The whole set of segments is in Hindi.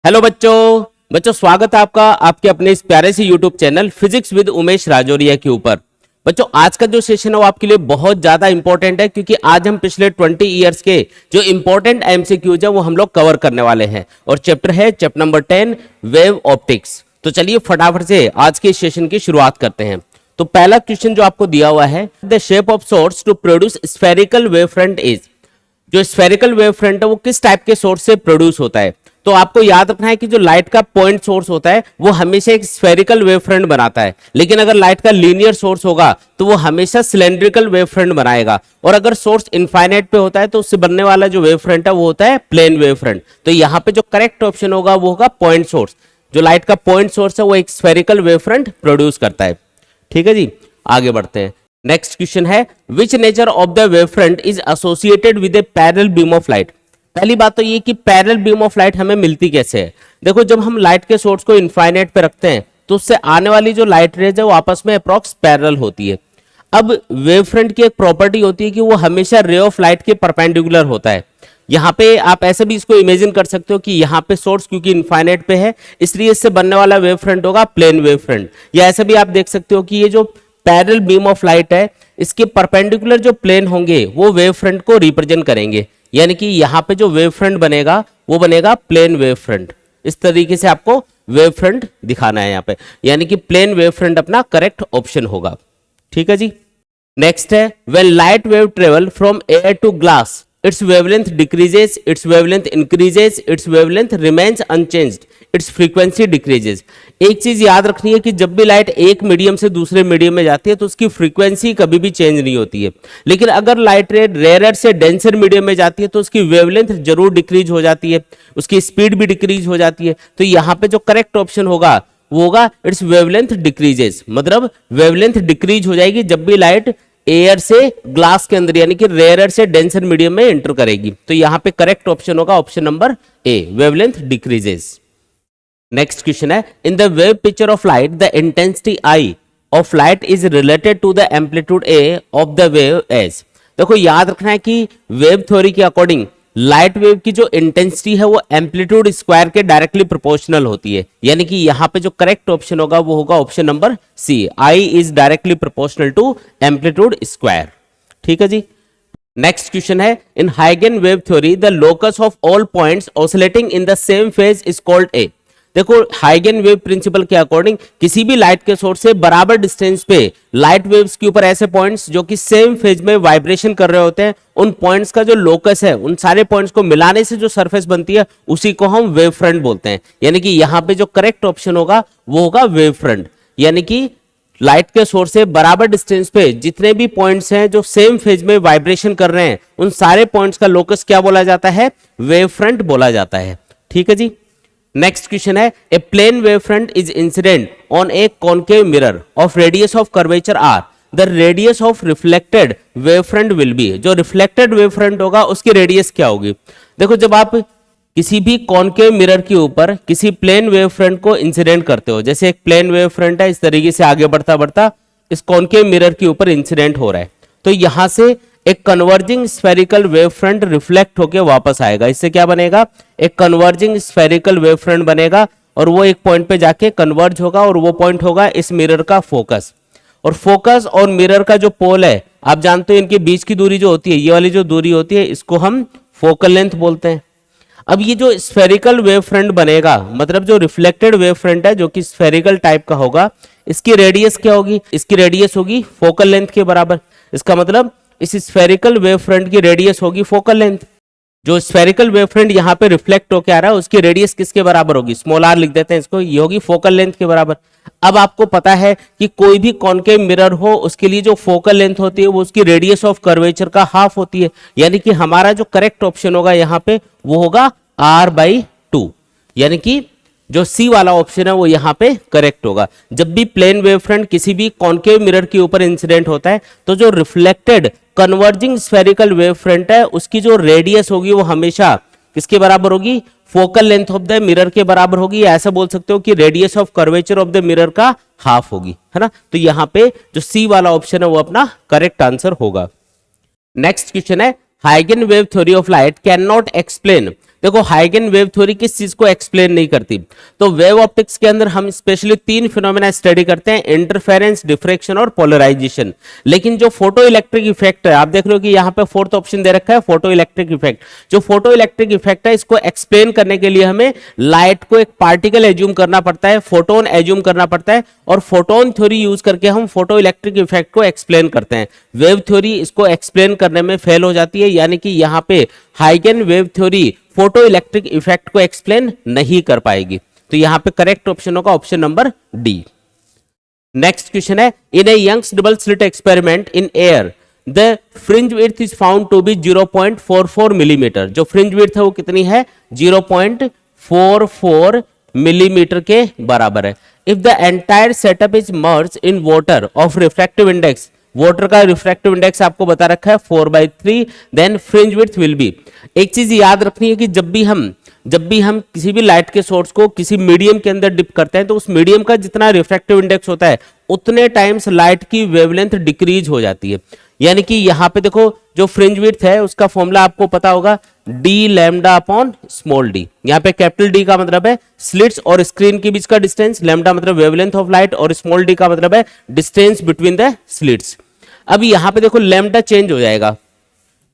हेलो बच्चों स्वागत है आपका आपके अपने इस प्यारे से YouTube channel physics with Umesh Rajoria के ऊपर। बच्चों आज का जो सेशन है वो आपके लिए बहुत ज्यादा इंपॉर्टेंट है क्योंकि आज हम पिछले 20 इयर्स के जो इंपॉर्टेंट एमसीक्यूज है वो हम लोग कवर करने वाले हैं और चैप्टर है चैप्टर नंबर 10 वेव ऑप्टिक्स। तो चलिए फटाफट से आज के सेशन की शुरुआत करते हैं। तो पहला क्वेश्चन जो आपको दिया हुआ है, the shape of source to produce spherical wave front is. जो स्फेरिकल वेव फ्रंट है वो किस टाइप के सोर्स से प्रोड्यूस होता है। तो आपको याद रखना है कि जो लाइट का पॉइंट सोर्स होता है वो हमेशा एक स्फेरिकल वेव फ्रंट बनाता है, लेकिन अगर लाइट का लीनियर सोर्स होगा तो वो हमेशा सिलेंड्रिकल वेव फ्रंट बनाएगा। और अगर सोर्स इनफाइनाइट पे होता है तो उससे बनने वाला जो वेव फ्रंट है वो होता है प्लेन वेव फ्रंट। तो यहाँ पे जो करेक्ट ऑप्शन होगा वो होगा पॉइंट सोर्स। जो लाइट का पॉइंट सोर्स है वो एक स्फेरिकल वेव फ्रंट प्रोड्यूस करता है। ठीक है जी, आगे बढ़ते हैं। नेक्स्ट क्वेश्चन है, विच nature of the wave front is associated with A parallel beam of light. पहली बात तो ये कि पैरेलल बीम ऑफ लाइट हमें मिलती कैसे है। देखो, जब हम लाइट के सोर्स को इनफाइनाइट पे रखते हैं तो उससे आने वाली जो लाइट रेज है वो आपस में अप्रॉक्स पैरेलल होती है। अब वेव फ्रंट की एक प्रॉपर्टी होती है कि वो हमेशा रे ऑफ लाइट के परपेंडिकुलर होता है। यहाँ पे आप ऐसे भी इसको इमेजिन कर सकते हो कि यहाँ पे सोर्स क्योंकि इनफाइनाइट पे है इसलिए इससे बनने वाला वेव फ्रंट होगा प्लेन वेव फ्रंट। या ऐसे भी आप देख सकते हो कि ये जो पैरेलल बीम ऑफ लाइट है इसके परपेंडिकुलर जो प्लेन होंगे वो वेव फ्रंट को रिप्रेजेंट करेंगे, यानी कि यहाँ पे जो वेव फ्रंट बनेगा वो बनेगा प्लेन वेव फ्रंट। इस तरीके से आपको वेव फ्रंट दिखाना है यहाँ पे, यानी कि प्लेन वेव फ्रंट अपना करेक्ट ऑप्शन होगा। ठीक है जी। नेक्स्ट है, when light wave travel from air to glass its wavelength decreases, its wavelength increases, its wavelength remains unchanged, its frequency decreases। एक चीज याद रखनी है कि जब भी लाइट एक मीडियम से दूसरे मीडियम में जाती है तो उसकी फ्रीक्वेंसी कभी भी चेंज नहीं होती है, लेकिन अगर लाइट रे रेयर से डेंसर मीडियम में जाती है तो उसकी वेवलेंथ जरूर डिक्रीज हो जाती है, उसकी स्पीड भी डिक्रीज हो जाती है। तो यहाँ पे जो करेक्ट ऑप्शन होगा वो होगा इट्स वेवलेंथ डिक्रीजेस, मतलब वेवलेंथ डिक्रीज हो जाएगी जब भी लाइट एयर से ग्लास के अंदर यानी कि रेयर से डेंसर मीडियम में एंटर करेगी। तो यहां पे करेक्ट ऑप्शन होगा option number A, wavelength decreases. Next question है, in the wave picture of light the intensity I of light is related to the amplitude A of the wave as. देखो याद रखना है कि वेव थ्योरी के अकॉर्डिंग लाइट वेव की जो इंटेंसिटी है वो एम्पलीट्यूड स्क्वायर के डायरेक्टली प्रोपोर्शनल होती है, यानी कि यहाँ पे जो करेक्ट ऑप्शन होगा वो होगा option number C, I is directly proportional to amplitude square. ठीक है जी। नेक्स्ट क्वेश्चन है, इन हाइगन wave theory the locus of all points oscillating in the same phase is called a. देखो हाइगन वेव प्रिंसिपल के अकॉर्डिंग किसी भी लाइट के सोर्स से बराबर डिस्टेंस पे लाइट वेव्स के ऊपर ऐसे पॉइंट्स जो कि सेम फेज में वाइब्रेशन कर रहे होते हैं, उन पॉइंट्स का जो लोकस है उन सारे पॉइंट्स को मिलाने से जो सरफेस बनती है उसी को हम वेव फ्रंट बोलते हैं। यानी कि यहाँ पे जो करेक्ट ऑप्शन होगा वो होगा वेव फ्रंट, यानी कि लाइट के सोर्स से बराबर डिस्टेंस पे जितने भी पॉइंट्स हैं जो सेम फेज में वाइब्रेशन कर रहे हैं उन सारे पॉइंट्स का लोकस क्या बोला जाता है, वेव फ्रंट बोला जाता है। ठीक है जी। नेक्स्ट क्वेश्चन है, a plane wave front is incident on a concave mirror of radius of curvature R, the radius of reflected wave front will be. जो रिफ्लेक्टेड वेव फ्रंट होगा उसकी रेडियस क्या होगी। देखो जब आप किसी भी कॉनकेव मिरर के ऊपर किसी प्लेन वेव फ्रंट को इंसिडेंट करते हो, जैसे एक प्लेन वेव फ्रंट है इस तरीके से आगे बढ़ता बढ़ता इस कॉनकेव मिरर के ऊपर इंसिडेंट हो रहा है, तो यहां से एक converging spherical wave front reflect होकर वापस आएगा। इससे क्या बनेगा, एक कन्वर्जिंग स्फेरिकल वेव फ्रंट बनेगा और वो एक पॉइंट पे जाके कन्वर्ज होगा और वो पॉइंट होगा इस मिरर का फोकस। और फोकस और मिरर का जो पोल है आप जानते हो इनके बीच की दूरी जो होती है, ये वाली जो दूरी होती है इसको हम फोकल लेंथ बोलते हैं। अब ये जो स्फेरिकल वेव फ्रंट बनेगा, मतलब जो रिफ्लेक्टेड वेव फ्रंट है जो कि स्फेरिकल टाइप का होगा, इसकी रेडियस क्या होगी, इसकी रेडियस होगी फोकल लेंथ के बराबर। इसका मतलब इस स्फेरिकल वेव फ्रंट की रेडियस होगी फोकल लेंथ। जो स्फेरिकल वेव फ्रंट यहाँ पे रिफ्लेक्ट होकर आ रहा है उसकी रेडियस किसके बराबर होगी, स्मॉल आर लिख देते हैं इसको, ये होगी फोकल लेंथ के बराबर। अब आपको पता है कि कोई भी कॉनकेव मिरर हो उसके लिए जो फोकल लेंथ होती है वो उसकी रेडियस ऑफ कर्वेचर का हाफ होती है, यानी कि हमारा जो करेक्ट ऑप्शन होगा यहाँ पे वो होगा r/2, यानी कि जो सी वाला ऑप्शन है वो यहाँ पे करेक्ट होगा। जब भी प्लेन वेव फ्रंट किसी भी कॉनकेव मिरर के ऊपर इंसिडेंट होता है तो जो reflected converging spherical wave front है उसकी जो रेडियस होगी वो हमेशा किसके बराबर होगी, focal length of the mirror के बराबर होगी। ऐसा बोल सकते हो कि radius of curvature of the mirror का हाफ होगी, है ना। तो यहाँ पे जो सी वाला ऑप्शन है वो अपना करेक्ट आंसर होगा। नेक्स्ट क्वेश्चन है, हाइगन wave theory of light can not explain देखो हाइगन वेव थ्योरी किस चीज को एक्सप्लेन नहीं करती, तो वेव ऑप्टिक्स के अंदर हम स्पेशली तीन फिनोमेना स्टडी करते हैं, इंटरफेरेंस, डिफ्रैक्शन और पोलराइजेशन। लेकिन जो फोटो इलेक्ट्रिक इफेक्ट है, आप देख रहे हो कि यहाँ पे फोर्थ ऑप्शन दे रखा है फोटो इलेक्ट्रिक इफेक्ट। जो फोटो इलेक्ट्रिक इफेक्ट है इसको एक्सप्लेन करने के लिए हमें लाइट को एक पार्टिकल एज्यूम करना पड़ता है, फोटोन एज्यूम करना पड़ता है, और फोटोन थ्योरी यूज करके हम फोटो इलेक्ट्रिक इफेक्ट को एक्सप्लेन करते हैं। वेव थ्योरी इसको एक्सप्लेन करने में फेल हो जाती है, यानी कि यहाँ पे हाइगन wave theory photo electric effect को एक्सप्लेन नहीं कर पाएगी। तो यहाँ पे करेक्ट ऑप्शन होगा option number D. Next question है, in a Young's double slit experiment in air the fringe width is found to be 0.44 millimetre. जो फ्रिंज विड्थ है वो कितनी है, 0.44 मिलीमीटर के बराबर है। If the entire setup is merge in water of refractive index, water का रिफ्रैक्टिव इंडेक्स आपको बता रखा है 4/3, then fringe width will be. एक चीज याद रखनी है कि जब भी हम किसी भी लाइट के सोर्स को किसी मीडियम के अंदर डिप करते हैं तो उस मीडियम का जितना रिफ्रैक्टिव इंडेक्स होता है उतने टाइम्स लाइट की वेवलेंथ डिक्रीज हो जाती है। यानी कि यहाँ पे देखो जो फ्रिंज विड्थ है उसका फॉर्मूला आपको पता होगा, D lambda upon small D. यहाँ पे कैपिटल डी का मतलब है स्लिट्स और स्क्रीन के बीच का डिस्टेंस, लैम्डा मतलब वेवलेंथ ऑफ लाइट, और स्मॉल डी का मतलब है डिस्टेंस बिटवीन द स्लिट्स। अब यहाँ पे देखो लैम्डा चेंज हो जाएगा,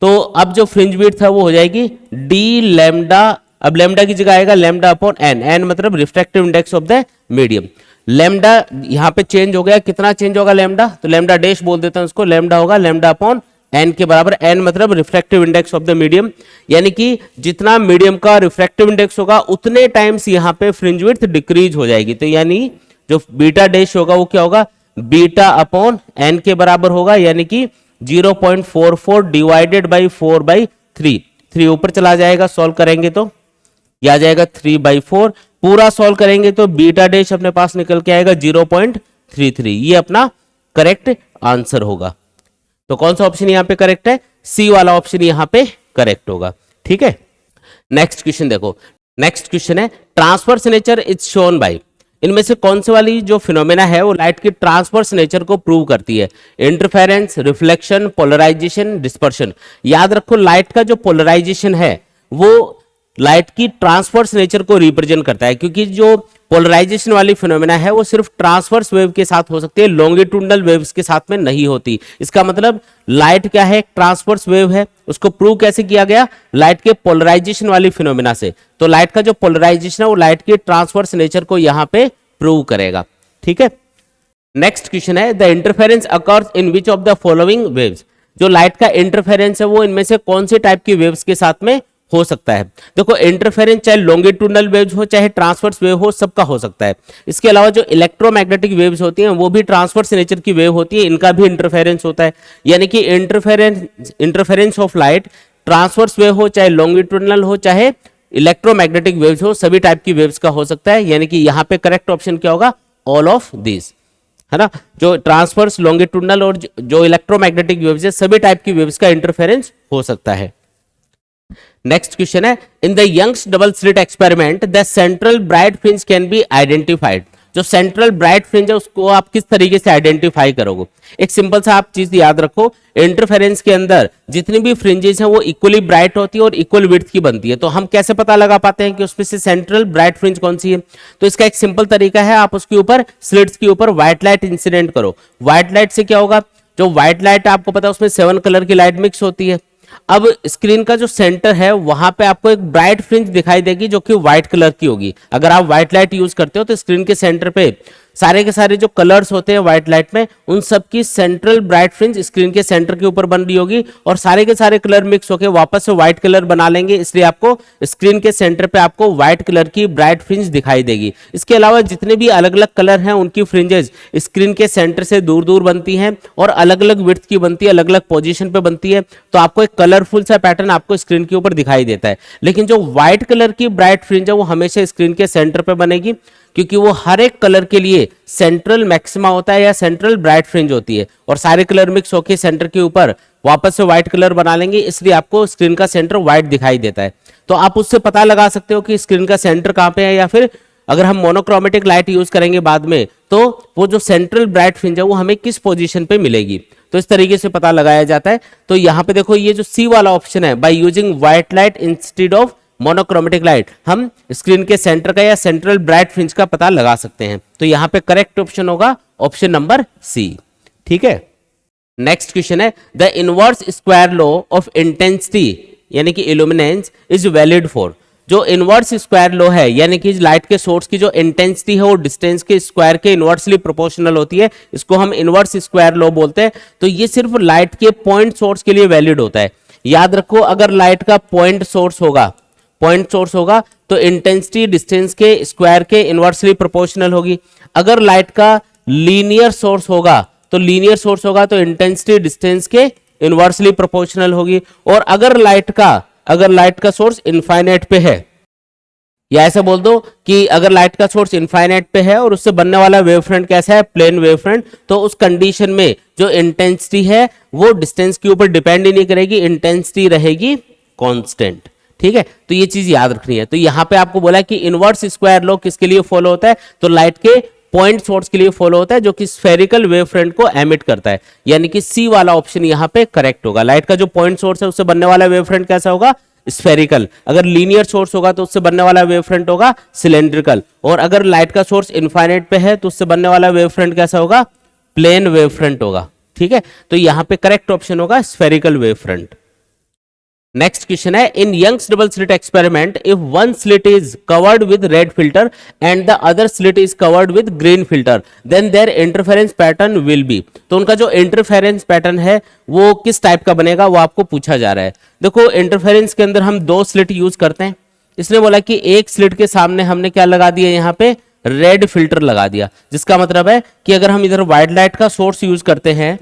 तो अब जो फ्रिंज विड्थ है वो हो जाएगी डी लैम्डा, अब लैम्डा की जगह आएगा लैम्डा अपॉन एन, एन मतलब refractive index of the medium. Lambda यहाँ पे चेंज हो गया, कितना चेंज होगा लैम्डा, तो लैम्डा डैश बोल देते हैं उसको, लैम्डा होगा लैम्डा अपॉन एन के बराबर, एन मतलब refractive index of the medium. यानी कि जितना मीडियम का रिफ्रैक्टिव इंडेक्स होगा उतने टाइम्स यहाँ पे फ्रिंज विड्थ डिक्रीज हो जाएगी। तो यानी जो बीटा डैश होगा वो क्या होगा, बीटा अपॉन एन के बराबर होगा, यानी कि 0.44 डिवाइडेड बाई 4/3। 3 ऊपर चला जाएगा, सॉल्व करेंगे तो यह आ जाएगा 3/4। पूरा सॉल्व करेंगे तो बीटा डैश अपने पास निकल के आएगा 0.33। ये अपना करेक्ट आंसर होगा। तो कौन सा ऑप्शन यहाँ पे करेक्ट है, सी वाला ऑप्शन यहाँ पे करेक्ट होगा। ठीक है, नेक्स्ट क्वेश्चन देखो। नेक्स्ट क्वेश्चन है, transverse nature is shown by, इनमें से कौन से वाली जो फिनोमेना है वो लाइट की ट्रांसवर्स नेचर को प्रूव करती है, इंटरफेरेंस, रिफ्लेक्शन, पोलराइजेशन, डिस्पर्शन। याद रखो लाइट का जो पोलराइजेशन है वो लाइट की ट्रांसवर्स नेचर को रिप्रेजेंट करता है, क्योंकि जो पोलराइजेशन वाली फिनोमेना है वो सिर्फ ट्रांसवर्स वेव के साथ हो सकती है, लॉन्गिट्यूडनल वेव्स के साथ में नहीं होती। इसका मतलब लाइट क्या है, ट्रांसवर्स वेव है। उसको प्रूव कैसे किया गया, लाइट के पोलराइजेशन वाली फिनोमेना से। तो लाइट का जो पोलराइजेशन है वो लाइट की ट्रांसवर्स नेचर को यहां पे प्रूव करेगा। ठीक है, नेक्स्ट क्वेश्चन है, the interference occurs in which of the following waves. जो लाइट का इंटरफेरेंस है वो इनमें से कौन से टाइप की वेव्स के साथ में हो सकता है। देखो इंटरफेरेंस चाहे लॉन्गिट्यूडनल वेव्स हो चाहे ट्रांसवर्स वेव हो, सबका हो सकता है। इसके अलावा जो इलेक्ट्रोमैग्नेटिक वेव्स होती हैं वो भी ट्रांसवर्स नेचर की वेव होती है, इनका भी इंटरफेरेंस होता है। यानी कि interference of light transverse wave हो चाहे लॉन्गिट्यूडनल हो चाहे इलेक्ट्रोमैग्नेटिक वेव्स हो, सभी टाइप की वेव्स का हो सकता है। यानी कि यहाँ पे करेक्ट ऑप्शन क्या होगा, ऑल ऑफ दिस, है ना। जो ट्रांसवर्स, लॉन्गिट्यूडनल और जो इलेक्ट्रोमैग्नेटिक वेव्स है सभी टाइप की वेव्स का इंटरफेरेंस हो सकता है। नेक्स्ट क्वेश्चन है, in the Young's double slit experiment the central bright fringe can be identified. जो सेंट्रल ब्राइट फ्रिंज है उसको आप किस तरीके से आइडेंटिफाई करोगे। एक सिंपल सा आप चीज याद रखो, इंटरफेरेंस के अंदर जितनी भी फ्रिंजेस हैं वो इक्वली ब्राइट होती है और इक्वल विड्थ की बनती है। तो हम कैसे पता लगा पाते हैं कि उसमें से सेंट्रल ब्राइट फ्रिंज कौन सी है। तो इसका एक सिंपल तरीका है, आप उसके ऊपर स्लिट्स के ऊपर व्हाइट लाइट इंसिडेंट करो। व्हाइट लाइट से क्या होगा, जो व्हाइट लाइट आपको पता है उसमें 7 कलर की लाइट मिक्स होती है। अब स्क्रीन का जो सेंटर है वहां पे आपको एक ब्राइट फ्रिंज दिखाई देगी जो कि व्हाइट कलर की होगी। अगर आप व्हाइट लाइट यूज करते हो तो स्क्रीन के सेंटर पे सारे के सारे जो कलर्स होते हैं व्हाइट लाइट में उन सब की सेंट्रल ब्राइट फ्रिंज स्क्रीन के सेंटर के ऊपर बन रही होगी और सारे के सारे कलर मिक्स होकर वापस से व्हाइट कलर बना लेंगे, इसलिए आपको स्क्रीन के सेंटर पे आपको व्हाइट कलर की ब्राइट फ्रिंज दिखाई देगी। इसके अलावा जितने भी अलग अलग कलर हैं उनकी फ्रिंजेस स्क्रीन के सेंटर से दूर दूर बनती हैं और अलग अलग विड्थ की बनती है, अलग अलग पोजीशन पे बनती है, तो आपको एक कलरफुल सा पैटर्न आपको स्क्रीन के ऊपर दिखाई देता है। लेकिन जो व्हाइट कलर की ब्राइट फ्रिंज है वो हमेशा स्क्रीन के सेंटर पे बनेगी, क्योंकि वो हर एक कलर के लिए सेंट्रल मैक्सिमा होता है या सेंट्रल ब्राइट फ्रिंज होती है और सारे कलर मिक्स होकर सेंटर के ऊपर वापस से व्हाइट कलर बना लेंगे, इसलिए आपको स्क्रीन का सेंटर व्हाइट दिखाई देता है। तो आप उससे पता लगा सकते हो कि स्क्रीन का सेंटर कहाँ पे है, या फिर अगर हम मोनोक्रोमेटिक लाइट यूज करेंगे बाद में तो वो जो सेंट्रल ब्राइट फ्रिंज है वो हमें किस पोजीशन पे मिलेगी। तो इस तरीके से पता लगाया जाता है। तो यहाँ पे देखो ये जो सी वाला ऑप्शन है, by using white light instead of monochromatic light, हम स्क्रीन के सेंटर का या सेंट्रल ब्राइट फ्रिंज का पता लगा सकते हैं। तो यहां पे करेक्ट ऑप्शन होगा ऑप्शन नंबर सी। ठीक है, नेक्स्ट क्वेश्चन है the inverse square law of intensity यानी कि इल्यूमिनेंस इज वैलिड फॉर। जो इनवर्स स्क्वायर लॉ है यानी कि लाइट के सोर्स की जो इंटेंसिटी है वो डिस्टेंस के स्क्वायर के इनवर्सली प्रोपोर्शनल होती है, इसको हम इनवर्स स्क्वायर लॉ बोलते हैं। तो ये सिर्फ लाइट के पॉइंट सोर्स के लिए वैलिड होता है। याद रखो, अगर लाइट का पॉइंट सोर्स होगा तो इंटेंसिटी डिस्टेंस के स्क्वायर के इनवर्सली प्रोपोर्शनल होगी। अगर लाइट का लीनियर सोर्स होगा तो इंटेंसिटी डिस्टेंस के इनवर्सली प्रोपोर्शनल होगी। और अगर लाइट का सोर्स इनफाइनाइट पे है, या ऐसा बोल दो कि अगर लाइट का सोर्स इनफाइनाइट पे है और उससे बनने वाला वेवफ्रंट कैसा है, प्लेन वेवफ्रंट, तो उस कंडीशन में जो इंटेंसिटी है वो डिस्टेंस के ऊपर डिपेंड ही नहीं करेगी, इंटेंसिटी रहेगी कांस्टेंट। ठीक है, तो ये चीज याद रखनी है। तो यहां पे आपको बोला कि इनवर्स स्क्वायर लॉ किसके लिए फॉलो होता है, तो लाइट के पॉइंट सोर्स के लिए फॉलो होता है जो कि स्फेरिकल वेवफ्रंट को एमिट करता है, यानी कि सी वाला ऑप्शन यहां पे करेक्ट होगा। लाइट का जो पॉइंट सोर्स है उससे बनने वाला वेवफ्रंट कैसा होगा, स्फेरिकल। अगर लीनियर सोर्स होगा तो उससे बनने वाला वेवफ्रंट होगा सिलेंड्रिकल। और अगर लाइट का सोर्स इनफाइनाइट पे है तो उससे बनने वाला वेवफ्रंट कैसा होगा, प्लेन वेवफ्रंट होगा। ठीक है, तो यहां पे करेक्ट ऑप्शन होगा स्फेरिकल वेवफ्रंट। नेक्स्ट क्वेश्चन है in Young's double slit experiment if one slit is covered with red filter and the other slit is covered with green filter then there interference pattern will be. तो उनका जो इंटरफेरेंस पैटर्न है वो किस टाइप का बनेगा वो आपको पूछा जा रहा है। देखो, इंटरफेरेंस के अंदर हम दो स्लिट यूज करते हैं। इसने बोला कि एक स्लिट के सामने हमने क्या लगा दिया, यहाँ पे रेड फिल्टर लगा दिया, जिसका मतलब है कि अगर हम इधर व्हाइट लाइट का सोर्स यूज करते हैं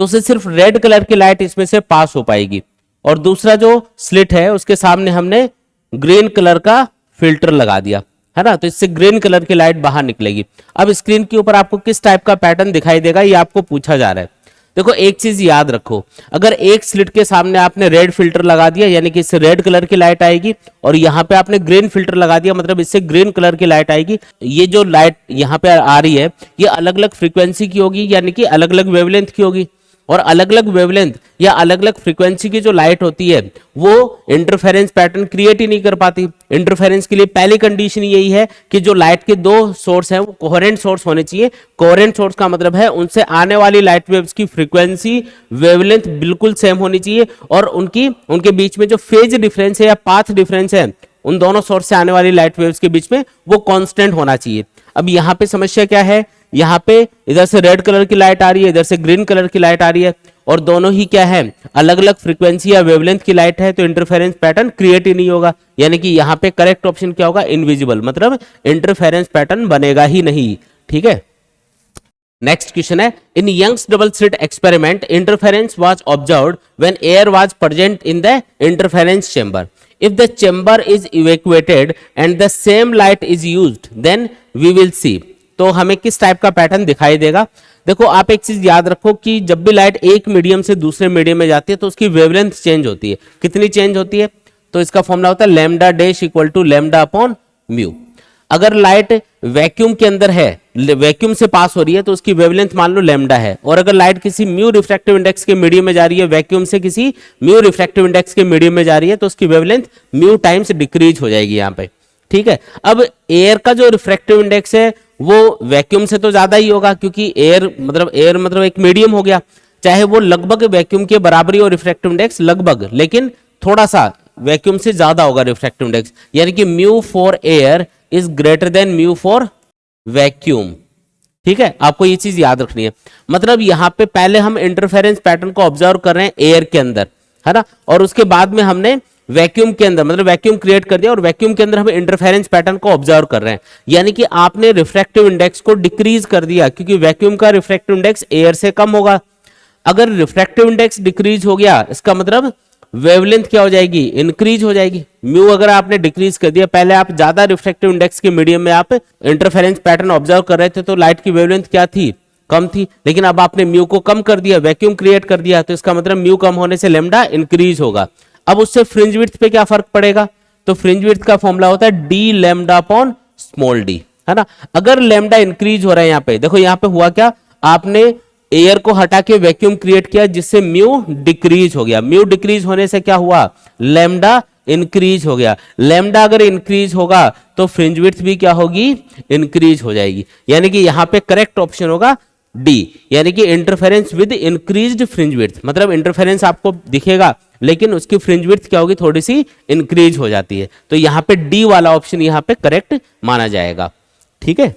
तो उसे सिर्फ रेड कलर की लाइट इसमें से पास हो पाएगी, और दूसरा जो स्लिट है उसके सामने हमने ग्रीन कलर का फिल्टर लगा दिया है ना, तो इससे ग्रीन कलर की लाइट बाहर निकलेगी। अब स्क्रीन के ऊपर आपको किस टाइप का पैटर्न दिखाई देगा ये आपको पूछा जा रहा है। देखो, एक चीज याद रखो, अगर एक स्लिट के सामने आपने रेड फिल्टर लगा दिया यानी कि इससे रेड कलर की लाइट आएगी, और यहाँ पे आपने ग्रीन फिल्टर लगा दिया मतलब इससे ग्रीन कलर की लाइट आएगी। ये जो लाइट यहाँ पे आ रही है ये अलग अलग फ्रीक्वेंसी की होगी, यानी कि अलग अलग वेवलेंथ की होगी, और अलग अलग वेवलेंथ या अलग अलग फ्रीक्वेंसी की जो लाइट होती है वो इंटरफेरेंस पैटर्न क्रिएट ही नहीं कर पाती। इंटरफेरेंस के लिए पहली कंडीशन यही है कि जो लाइट के दो सोर्स हैं वो कोहेरेंट सोर्स होने चाहिए। कोहेरेंट सोर्स का मतलब है उनसे आने वाली लाइट वेव्स की फ्रीक्वेंसी वेवलेंथ बिल्कुल सेम होनी चाहिए, और उनके बीच में जो फेज डिफरेंस है या पाथ डिफरेंस है उन दोनों सोर्स से आने वाली लाइट वेव्स के बीच में वो कांस्टेंट होना चाहिए। अब यहाँ पे समस्या क्या है, यहाँ पे इधर से रेड कलर की लाइट आ रही है, इधर से ग्रीन कलर की लाइट आ रही है, और दोनों ही क्या है, अलग अलग फ्रीक्वेंसी या वेवलेंथ की लाइट है, तो इंटरफेरेंस पैटर्न क्रिएट ही नहीं होगा। यानी कि यहाँ पे करेक्ट ऑप्शन क्या होगा, इनविजिबल, मतलब इंटरफेरेंस पैटर्न बनेगा ही नहीं। ठीक है, नेक्स्ट क्वेश्चन है in Young's double slit experiment interference was observed when air was present in the interference chamber. If the chamber is evacuated and the same light is used, then we will see। तो हमें किस टाइप का पैटर्न दिखाई देगा। देखो, आप एक चीज याद रखो कि जब भी लाइट एक मीडियम से दूसरे मीडियम में जाती है तो उसकी वेवलेंथ चेंज होती है। कितनी चेंज होती है, तो इसका फॉर्मूला होता है lambda dash equal to lambda upon mu. अगर लाइट वैक्यूम के अंदर है, वैक्यूम से पास हो रही है, तो उसकी वेवलेंथ मान लो लैम्डा है, और अगर लाइट किसी म्यू रिफ्रैक्टिव इंडेक्स के मीडियम में जा रही है, वैक्यूम से किसी म्यू रिफ्रैक्टिव इंडेक्स के मीडियम में जा रही है, तो उसकी वेवलेंथ म्यू टाइम्स डिक्रीज हो जाएगी यहाँ पे। ठीक है, अब एयर का जो रिफ्रैक्टिव इंडेक्स है वो वैक्यूम से तो ज्यादा ही होगा, क्योंकि एयर मतलब एक मीडियम हो गया, चाहे वो लगभग वैक्यूम के बराबरी हो रिफ्रैक्टिव इंडेक्स लगभग, लेकिन थोड़ा सा वैक्यूम से ज्यादा होगा रिफ्रैक्टिव इंडेक्स, यानी कि mu for air is greater than mu for vacuum. ठीक है, आपको ये चीज याद रखनी है। मतलब यहाँ पे पहले हम इंटरफेरेंस पैटर्न को ऑब्जर्व कर रहे हैं एयर के अंदर, है ना, और उसके बाद में हमने वैक्यूम के अंदर मतलब वैक्यूम क्रिएट कर दिया, और वैक्यूम के अंदर हम इंटरफेरेंस पैटर्न को ऑब्जर्व कर रहे हैं, यानी कि आपने रिफ्रैक्टिव इंडेक्स को डिक्रीज कर दिया, क्योंकि वैक्यूम का रिफ्रैक्टिव इंडेक्स एयर से कम होगा। अगर रिफ्रैक्टिव इंडेक्स डिक्रीज हो गया इसका मतलब वेवलेंथ क्या हो जाएगी, इंक्रीज हो जाएगी। म्यू अगर आपने डिक्रीज कर दिया, पहले आप ज्यादा रिफ्रैक्टिव इंडेक्स के मीडियम में आप इंटरफेरेंस पैटर्न ऑब्जर्व कर रहे थे तो लाइट की वेवलेंथ क्या थी, कम थी, लेकिन अब आपने म्यू को कम कर दिया, वैक्यूम क्रिएट कर दिया, तो इसका मतलब म्यू कम होने से लैम्डा इंक्रीज होगा। अब उससे फ्रिंज विड्थ पे क्या फर्क पड़ेगा, तो फ्रिंज विड्थ का फॉर्मूला होता है D lambda upon small D, है ना। अगर लैम्डा इंक्रीज हो रहा है यहाँ पे, देखो यहाँ पे हुआ क्या, आपने एयर को हटा के वैक्यूम क्रिएट किया जिससे म्यू डिक्रीज हो गया। म्यू डिक्रीज होने से क्या हुआ, लैम्डा इंक्रीज हो गया। लैम्डा अगर इंक्रीज होगा तो फ्रिंज विड्थ भी क्या होगी, इंक्रीज हो जाएगी। यानी कि यहाँ पे करेक्ट ऑप्शन होगा डी, यानी कि interference with increased fringe width, मतलब इंटरफेरेंस आपको दिखेगा लेकिन उसकी फ्रिंज विड्थ क्या होगी, थोड़ी सी इंक्रीज हो जाती है। तो यहाँ पे डी वाला ऑप्शन यहाँ पे करेक्ट माना जाएगा। ठीक है,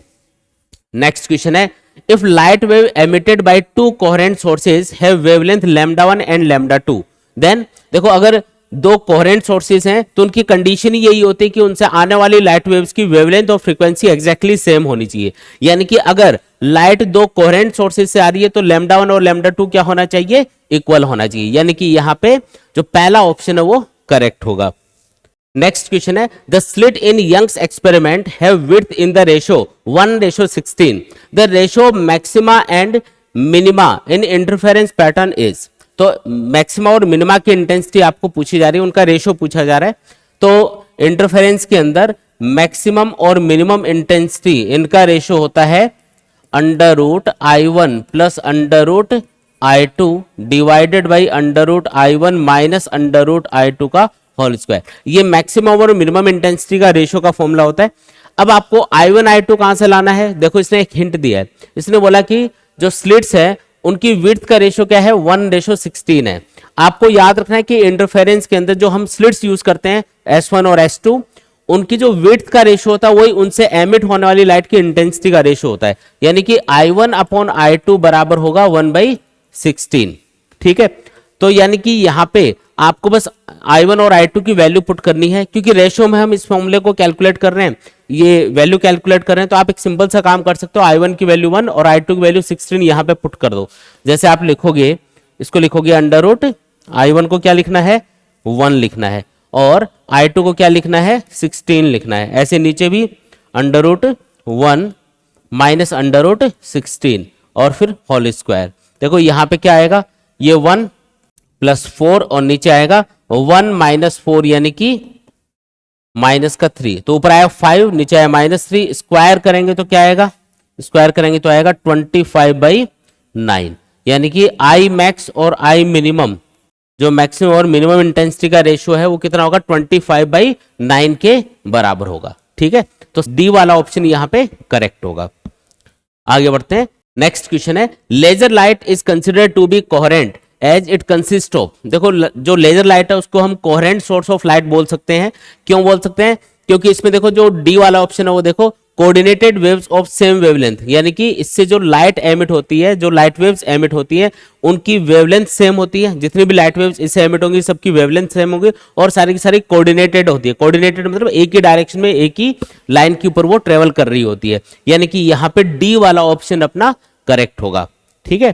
नेक्स्ट क्वेश्चन है, if light wave emitted by two coherent sources have wavelength lambda 1 and lambda 2, then देखो अगर दो कोहेरेंट सोर्सेज हैं तो उनकी कंडीशन ही यही होती है कि उनसे आने वाली लाइट वेव्स की वेवलेंथ और फ्रीक्वेंसी एग्जैक्टली सेम होनी चाहिए। यानी कि अगर लाइट दो कोहेरेंट सोर्सेज से आ रही है तो लैम्डा 1 और लैम्डा 2 क्या होना चाहिए, इक्वल होना चाहिए। यानी कि यहाँ पे जो पहला ऑप्शन है वो करेक्ट होगा। नेक्स्ट क्वेश्चन है, the slit in Young's experiment have width in the ratio 1:16, the ratio maxima and minima in interference pattern is. तो मैक्सिमा और मिनिमा की इंटेंसिटी आपको पूछी जा रही है, उनका रेशो पूछा जा रहा है। तो इंटरफेरेंस के अंदर मैक्सिमम और मिनिमम इंटेंसिटी इनका रेशो होता है √I1 plus √I2 divided by √I1 minus √I2 का होल स्क्वायर। ये मैक्सिमम और मिनिमम इंटेंसिटी का रेशो का फॉर्मूला होता है। अब आपको I1 I2 कहां से लाना है, देखो इसने एक हिंट दिया है, इसने बोला कि जो स्लिट्स है उनकी विड्थ का रेशो क्या है, 1:16 है। आपको याद रखना है कि इंटरफेरेंस के अंदर जो हम स्लिट्स यूज करते हैं S1 और S2, उनकी जो विड्थ का रेशो होता है वही उनसे एमिट होने वाली लाइट की इंटेंसिटी का रेशो होता है। यानी कि I1 अपॉन I2 बराबर होगा 1/16। ठीक है, तो यानी कि यहाँ पे आपको बस I1 और I2 की वैल्यू पुट करनी है, क्योंकि रेशो में हम इस फॉर्मूले को कैलकुलेट कर रहे हैं, ये वैल्यू कैलकुलेट कर रहे हैं। तो आप एक सिंपल सा काम कर सकते हो, I1 की वैल्यू 1 और I2 की वैल्यू 16 यहाँ पे पुट कर दो। जैसे आप लिखोगे, इसको लिखोगे अंडर I1 को क्या लिखना है, 1 लिखना है, और I2 को क्या लिखना है, 16 लिखना है। ऐसे नीचे भी √1 माइनस √16 और फिर होल स्क्वायर। देखो यहाँ पे क्या आएगा, ये 1 प्लस 4 और नीचे आएगा 1 माइनस 4 यानी कि माइनस का 3, तो ऊपर आया 5 नीचे आया -3, स्क्वायर करेंगे तो क्या आएगा, स्क्वायर करेंगे तो आएगा 25/9। यानी कि I मैक्स और I मिनिमम, जो मैक्सिमम और मिनिमम इंटेंसिटी का रेशियो है वो कितना होगा, 25/9 के बराबर होगा। ठीक है, तो डी वाला ऑप्शन यहाँ पे करेक्ट होगा। आगे बढ़ते हैं, नेक्स्ट क्वेश्चन है, laser light is considered to be coherent as it consist of. देखो जो लेजर लाइट है उसको हम कोहेरेंट सोर्स ऑफ लाइट बोल सकते हैं। क्यों बोल सकते हैं, क्योंकि इसमें देखो जो डी वाला ऑप्शन है वो देखो coordinated waves of same wavelength, यानी कि इससे जो लाइट एमिट होती है, जो लाइट वेव्स एमिट होती है उनकी वेवलेंथ सेम होती है। जितनी भी लाइट वेव्स इससे एमिट होंगी सबकी वेवलेंथ सेम होगी और सारी की सारी कोऑर्डिनेटेड होती है। कोऑर्डिनेटेड मतलब एक ही डायरेक्शन में एक ही लाइन के ऊपर वो ट्रेवल कर रही होती है। यानी कि यहाँ पे डी वाला ऑप्शन अपना करेक्ट होगा। ठीक है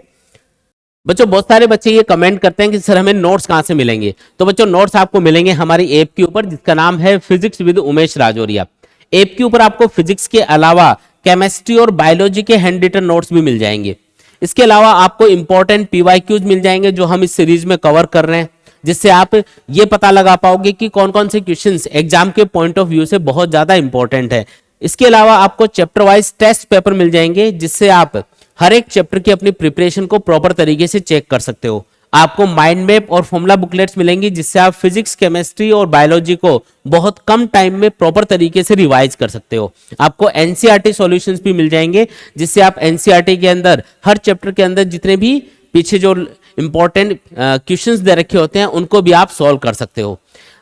बच्चों, बहुत सारे बच्चे ये कमेंट करते हैं कि सर हमें नोट्स कहाँ से मिलेंगे। तो बच्चों नोट्स आपको मिलेंगे हमारी ऐप के ऊपर जिसका नाम है physics with Umesh Rajoria. App के ऊपर आपको फिजिक्स के अलावा केमिस्ट्री और बायोलॉजी के हैंड रिटन नोट्स भी मिल जाएंगे। इसके अलावा आपको इंपॉर्टेंट पीवाईक्यूज मिल जाएंगे जो हम इस सीरीज में कवर कर रहे हैं, जिससे आप ये पता लगा पाओगे कि कौन कौन से क्वेश्चंस एग्जाम के पॉइंट ऑफ व्यू से बहुत ज्यादा इंपॉर्टेंट है। इसके अलावा आपको चैप्टर वाइज टेस्ट पेपर मिल जाएंगे जिससे आप हर एक चैप्टर की अपनी प्रिपरेशन को प्रॉपर तरीके से चेक कर सकते हो। आपको माइंड मैप और फॉर्मूला बुकलेट्स मिलेंगी जिससे आप फिजिक्स, केमिस्ट्री और बायोलॉजी को बहुत कम टाइम में प्रॉपर तरीके से रिवाइज कर सकते हो। आपको एनसीईआरटी सॉल्यूशंस भी मिल जाएंगे जिससे आप एनसीईआरटी के अंदर हर चैप्टर के अंदर जितने भी पीछे जो इंपॉर्टेंट क्वेश्चंस दे रखे होते हैं उनको भी आप सॉल्व कर सकते हो।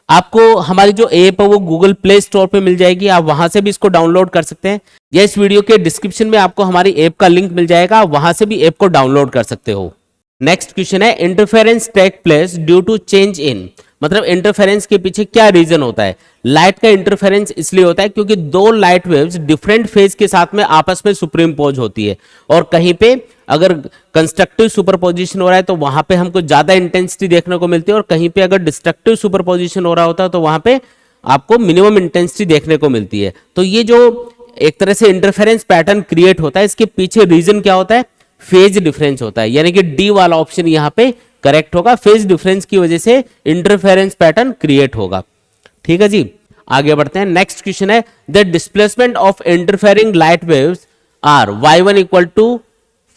आपको हमारी जो ऐप है वो गूगल प्ले स्टोर पे मिल जाएगी, आप वहां से भी इसको डाउनलोड कर सकते हैं, या इस वीडियो के डिस्क्रिप्शन में आपको हमारी ऐप का लिंक मिल जाएगा, वहां से भी ऐप को डाउनलोड कर सकते हो। नेक्स्ट क्वेश्चन है, interference take place due to change in, मतलब इंटरफेरेंस के पीछे क्या रीजन होता है। लाइट का इंटरफेरेंस इसलिए होता है क्योंकि दो लाइट वेव्स डिफरेंट फेज के साथ में आपस में सुपरइम्पोज होती है, और कहीं पे अगर कंस्ट्रक्टिव सुपरपोजिशन हो रहा है तो वहां पे हमको ज्यादा इंटेंसिटी देखने को मिलती है, और कहीं पे अगर डिस्ट्रक्टिव सुपरपोजिशन हो रहा होता है तो वहां पे आपको मिनिमम इंटेंसिटी देखने को मिलती है। तो ये जो एक तरह से इंटरफेरेंस पैटर्न क्रिएट होता है इसके पीछे रीजन क्या होता है, फेज डिफरेंस होता है। यानी कि डी वाला ऑप्शन यहाँ पे करेक्ट होगा, फेज डिफरेंस की वजह से इंटरफेरेंस पैटर्न क्रिएट होगा। ठीक है जी, आगे बढ़ते हैं। नेक्स्ट क्वेश्चन है, the displacement of interfering light waves are y1 equal to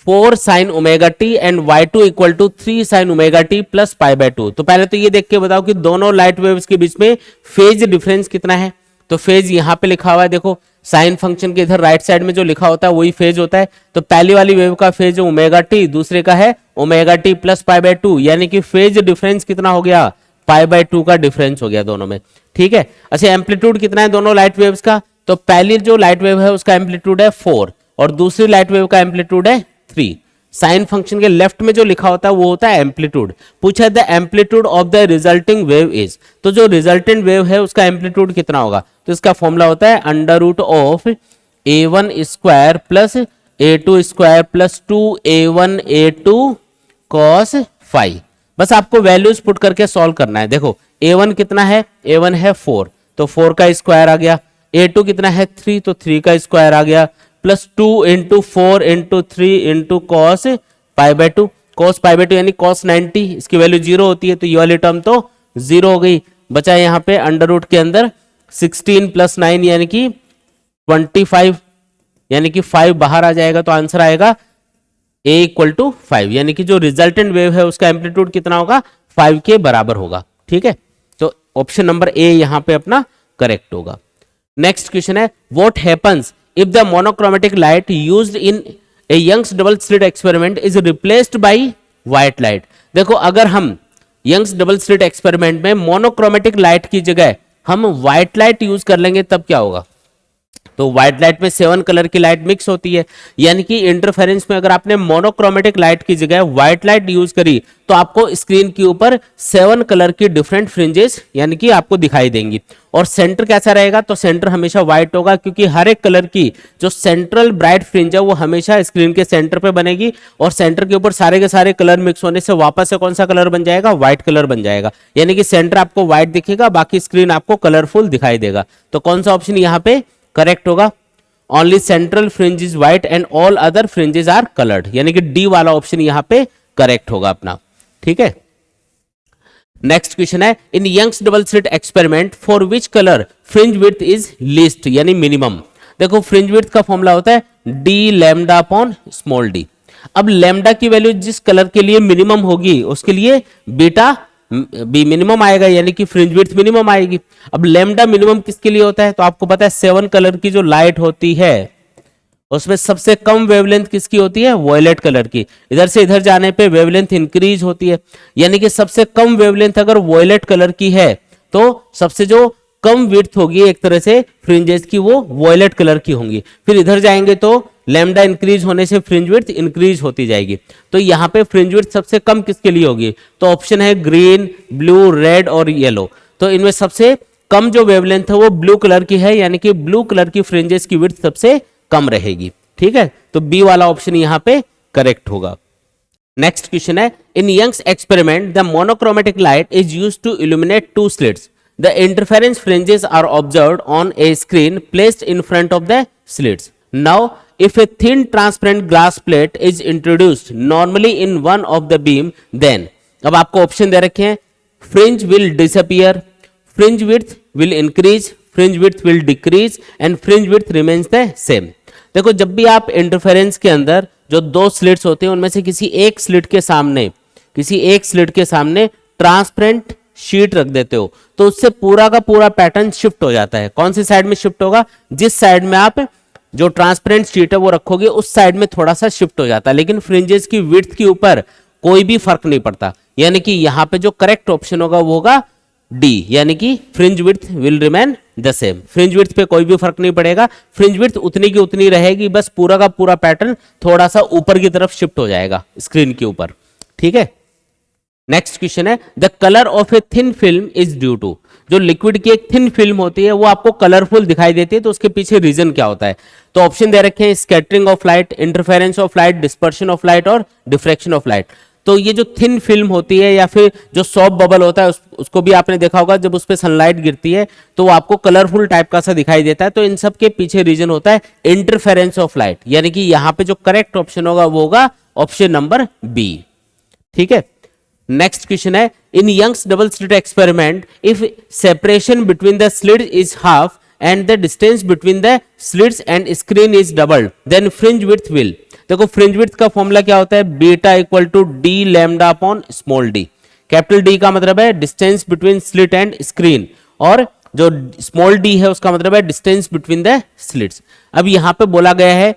4 sine omega T and y2 equal to 3 sine omega T plus pi by 2। तो पहले तो ये देख के बताओ कि दोनों लाइट वेव्स के बीच में फेज डिफरेंस कितना है। तो फेज यहां पे लिखा हुआ है, देखो साइन फंक्शन के इधर राइट साइड में जो लिखा होता है वही फेज होता है। तो पहली वाली वेव का फेज ओमेगा टी, दूसरे का है omega T plus pi by 2, यानी कि फेज डिफरेंस कितना हो गया, पाई बाय 2 का डिफरेंस हो गया दोनों में। ठीक है, अच्छा एम्पलीट्यूड कितना है दोनों लाइट वेव्स का, तो पहली जो लाइट वेव है उसका एम्पलीट्यूड है 4 और दूसरी लाइट वेव का एम्पलीट्यूड है 3। साइन फंक्शन के लेफ्ट में जो लिखा होता है वो होता है एम्पलीट्यूड। पूछा the amplitude of the resulting wave is, तो जो रिजल्टेंट वेव है उसका एम्पलीट्यूड कितना होगा, तो इसका फॉर्मूला होता है under root of a1 square plus a2 square plus 2a1 a2 cos phi. बस आपको वैल्यूज पुट करके सॉल्व करना है। देखो a1 कितना है, a1 है 4, तो 4 का स्क्वायर आ गया, a2 कितना है 3, तो 3 का स्क्वायर आ गया, plus 2 into 4 into 3 into cos pi by 2, cos pi by 2 यानी कॉस 90, इसकी वैल्यू 0 होती है तो ये वाली टर्म तो 0 हो गई। बचा यहाँ पे अंडर रूट के अंदर 16 प्लस 9 यानी कि 25, यानी कि 5 बाहर आ जाएगा, तो आंसर आएगा a इक्वल टू 5, यानी कि जो रिजल्टेंट वेव है उसका एम्पलीट्यूड कितना होगा, 5 के बराबर होगा। ठीक है, तो ऑप्शन नंबर ए यहाँ पे अपना करेक्ट होगा। नेक्स्ट क्वेश्चन है what happens if the monochromatic light used in a Young's double slit experiment is replaced by white light. देखो अगर हम यंग्स डबल स्लिट एक्सपेरिमेंट में मोनोक्रोमेटिक लाइट की जगह हम व्हाइट लाइट यूज कर लेंगे तब क्या होगा, तो व्हाइट लाइट में 7 कलर की लाइट मिक्स होती है, यानी कि इंटरफेरेंस में अगर आपने मोनोक्रोमेटिक लाइट की जगह व्हाइट लाइट यूज करी तो आपको स्क्रीन के ऊपर 7 कलर की डिफरेंट फ्रिंजेस यानी कि आपको दिखाई देंगी। और सेंटर कैसा रहेगा, तो सेंटर हमेशा व्हाइट होगा, क्योंकि हर एक कलर की जो सेंट्रल ब्राइट फ्रिंज है वो हमेशा स्क्रीन के सेंटर पे बनेगी और सेंटर के ऊपर सारे के सारे कलर मिक्स होने से वापस से कौन सा कलर बन जाएगा, व्हाइट कलर बन जाएगा, यानी कि सेंटर आपको व्हाइट दिखेगा, बाकी स्क्रीन आपको कलरफुल दिखाई देगा। तो कौन सा ऑप्शन यहाँ पे करेक्ट होगा, only central fringe is white and all other fringes are coloured, यानी कि डी वाला ऑप्शन यहां पे करेक्ट होगा अपना। ठीक है, नेक्स्ट क्वेश्चन है in Young's double slit experiment for which colour fringe width is least यानी मिनिमम। देखो फ्रिंज विड्थ का फॉर्मूला होता है D lambda upon small D. अब लैम्डा की वैल्यू जिस कलर के लिए मिनिमम होगी उसके लिए बीटा बी मिनिमम आएगा, यानी कि फ्रिंज विड्थ मिनिमम आएगी। अब लैम्डा मिनिमम किसके लिए होता है, तो आपको पता है 7 कलर की जो लाइट होती है उसमें सबसे कम वेवलेंथ किसकी होती है, वॉयलेट कलर की। इधर से इधर जाने पे वेवलेंथ इंक्रीज होती है, यानी कि सबसे कम वेवलेंथ अगर वॉयलेट कलर की है तो सबसे जो कम विड्थ होगी एक तरह से फ्रिंजेस की वो वॉयलेट कलर की होंगी। फिर इधर जाएंगे तो लैम्डा इंक्रीज होने से फ्रिंज विड्थ इंक्रीज होती जाएगी। तो यहाँ पे फ्रिंज विड्थ सबसे कम किसके लिए होगी, तो ऑप्शन है ग्रीन, ब्लू, रेड और येलो। तो इनमें सबसे कम जो वेवलेंथ है वो ब्लू कलर की है, यानी कि ब्लू कलर की फ्रिंजेस की विड्थ सबसे कम रहेगी। ठीक है, तो बी वाला ऑप्शन यहाँ पे करेक्ट होगा। नेक्स्ट क्वेश्चन है in Young's experiment the monochromatic light is used to illuminate 2 slits. The interference fringes are observed on a screen placed in front of the slits. Now, if a thin transparent glass plate is introduced normally in one of the beam, then अब आपको ऑप्शन दे रखे हैं fringe will disappear, fringe width will increase, fringe width will decrease and fringe width remains the same. देखो जब भी आप इंटरफेरेंस के अंदर जो 2 स्लिट्स होते हैं उनमें से किसी एक स्लिट के सामने ट्रांसपेरेंट शीट रख देते हो तो उससे पूरा का पूरा पैटर्न शिफ्ट हो जाता है। कौन सी साइड में शिफ्ट होगा, जिस साइड में आप जो ट्रांसपेरेंट शीट है वो रखोगे उस साइड में थोड़ा सा शिफ्ट हो जाता है, लेकिन फ्रिंजेस की विड्थ के ऊपर कोई भी फर्क नहीं पड़ता। यानी कि यहां पे जो करेक्ट ऑप्शन होगा वो होगा डी, यानी कि fringe width will remain the same. Fringe width पे कोई भी फर्क नहीं पड़ेगा, फ्रिंज विड्थ उतनी की उतनी रहेगी, बस पूरा का पूरा पैटर्न थोड़ा सा ऊपर की तरफ शिफ्ट हो जाएगा स्क्रीन के ऊपर। ठीक है, नेक्स्ट क्वेश्चन है the colour of a thin film is due to. जो लिक्विड की एक थिन फिल्म होती है वो आपको कलरफुल दिखाई देती है, तो उसके पीछे रीजन क्या होता है, तो ऑप्शन दे रखे हैं scattering of light, interference of light, dispersion of light और डिफ्रैक्शन ऑफ लाइट। तो ये जो थिन फिल्म होती है या फिर जो सॉफ्ट बबल होता है उसको भी आपने देखा होगा, जब उस पर सनलाइट गिरती है तो वो आपको कलरफुल टाइप का सा दिखाई देता है। तो इन सब के पीछे रीजन होता है इंटरफेरेंस ऑफ लाइट, यानी कि यहाँ पे जो करेक्ट ऑप्शन होगा वो होगा ऑप्शन नंबर बी। ठीक है, नेक्स्ट क्वेश्चन है in Young's double slit experiment if separation between the slit is half and the distance between the slits and screen is doubled then fringe width will। देखो फ्रिंज विड्थ का फॉर्मूला क्या होता है, beta equal to D lambda upon small d. Capital D का मतलब है distance between slit and screen, और जो स्मॉल डी है उसका मतलब है डिस्टेंस बिटवीन द स्लिट्स। अब यहां पे बोला गया है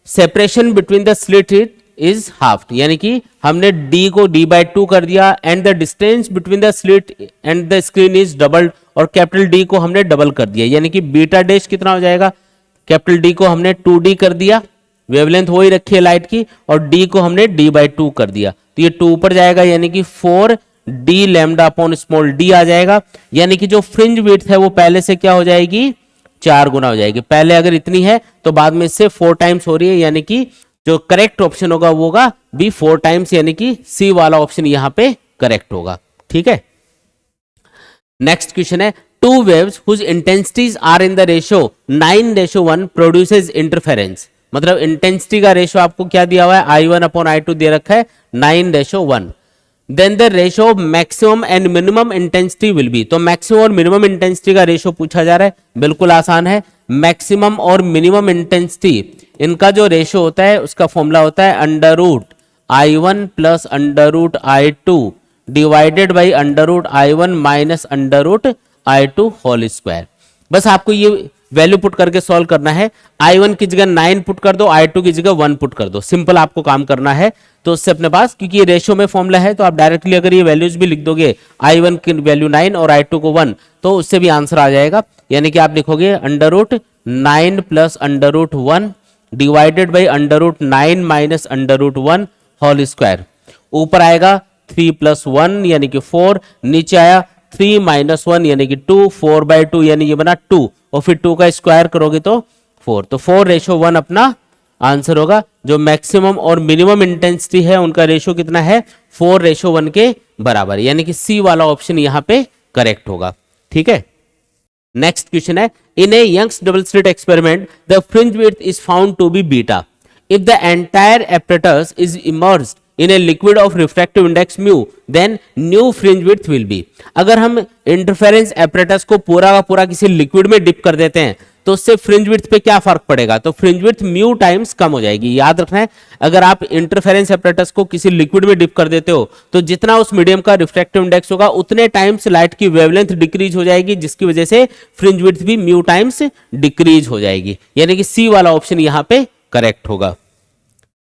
separation between the slit is half, यानी कि हमने d को d/2 कर दिया, and the distance between the slit and the screen is doubled, और कैपिटल D को हमने डबल कर दिया, यानी कि बीटा डैश कितना हो जाएगा, कैपिटल D को हमने 2d कर दिया, वेवलेंथ वही रखी है लाइट की, और d को हमने d/2 कर दिया, तो ये 2 ऊपर जाएगा, यानी कि 4d lambda upon small d आ जाएगा। यानी कि जो फ्रिंज विड्थ है वो पहले से क्या हो जाएगी, 4 गुना हो जाएगी। पहले अगर इतनी है तो बाद में इससे 4 टाइम्स हो रही है, यानी कि जो करेक्ट ऑप्शन होगा वो होगा बी 4 टाइम्स, यानी कि सी वाला ऑप्शन यहां पे करेक्ट होगा। ठीक है, नेक्स्ट क्वेश्चन है two waves whose intensities are in the ratio 9:1 produces interference. मतलब इंटेंसिटी का रेशियो आपको क्या दिया हुआ है, I1 अपॉन I2 दे रखा है 9:1। Then the ratio of maximum and minimum intensity will be. तो मैक्सिमम और मिनिमम इंटेंसिटी का रेशियो पूछा जा रहा है, बिल्कुल आसान है। मैक्सिमम और मिनिमम इंटेंसिटी इनका जो रेशियो होता है उसका फॉर्मूला होता है √I1 plus √I2 divided by √I1 minus √I2 whole square. बस आपको ये वैल्यू पुट करके सॉल्व करना है। I1 की जगह 9 पुट कर दो, I2 की जगह 1 पुट कर दो, सिंपल आपको काम करना है। तो उससे अपने पास, क्योंकि ये रेशियो में फॉर्मूला है, तो आप डायरेक्टली अगर ये वैल्यूज भी लिख दोगे, I1 की वैल्यू 9 और I2 को 1, तो उससे भी आंसर आ जाएगा। यानी कि आप लिखोगे √9 plus √1 divided by √9 minus √1 whole square. ऊपर आएगा 3 + 1 यानी कि 4, नीचे आया 3 - 1 यानी कि 2, 4/2 यानी ये बना 2, और फिर 2 का स्क्वायर करोगे तो 4, तो 4:1 अपना आंसर होगा। जो मैक्सिमम और मिनिमम इंटेंसिटी है उनका रेशियो कितना है, 4:1 के बराबर, यानी कि सी वाला ऑप्शन यहां पे करेक्ट होगा। ठीक है, नेक्स्ट क्वेश्चन है in a Young's double slit experiment the fringe width is found to be beta if the entire apparatus is immersed in a liquid of refractive index mu then new fringe width will be. अगर हम इंटरफेरेंस एपरेटस को पूरा का पूरा किसी लिक्विड में डिप कर देते हैं तो उससे फ्रिंज विड्थ पे क्या फर्क पड़ेगा, तो फ्रिंज विड्थ म्यू टाइम्स कम हो जाएगी। याद रखना है, अगर आप इंटरफेरेंस एपरेटस को किसी लिक्विड में डिप कर देते हो तो जितना उस मीडियम का रिफ्रैक्टिव इंडेक्स होगा उतने टाइम्स लाइट की वेवलेंथ डिक्रीज हो जाएगी, जिसकी वजह से फ्रिंज विड्थ भी म्यू टाइम्स डिक्रीज हो जाएगी, यानी कि सी वाला ऑप्शन यहां पे करेक्ट होगा।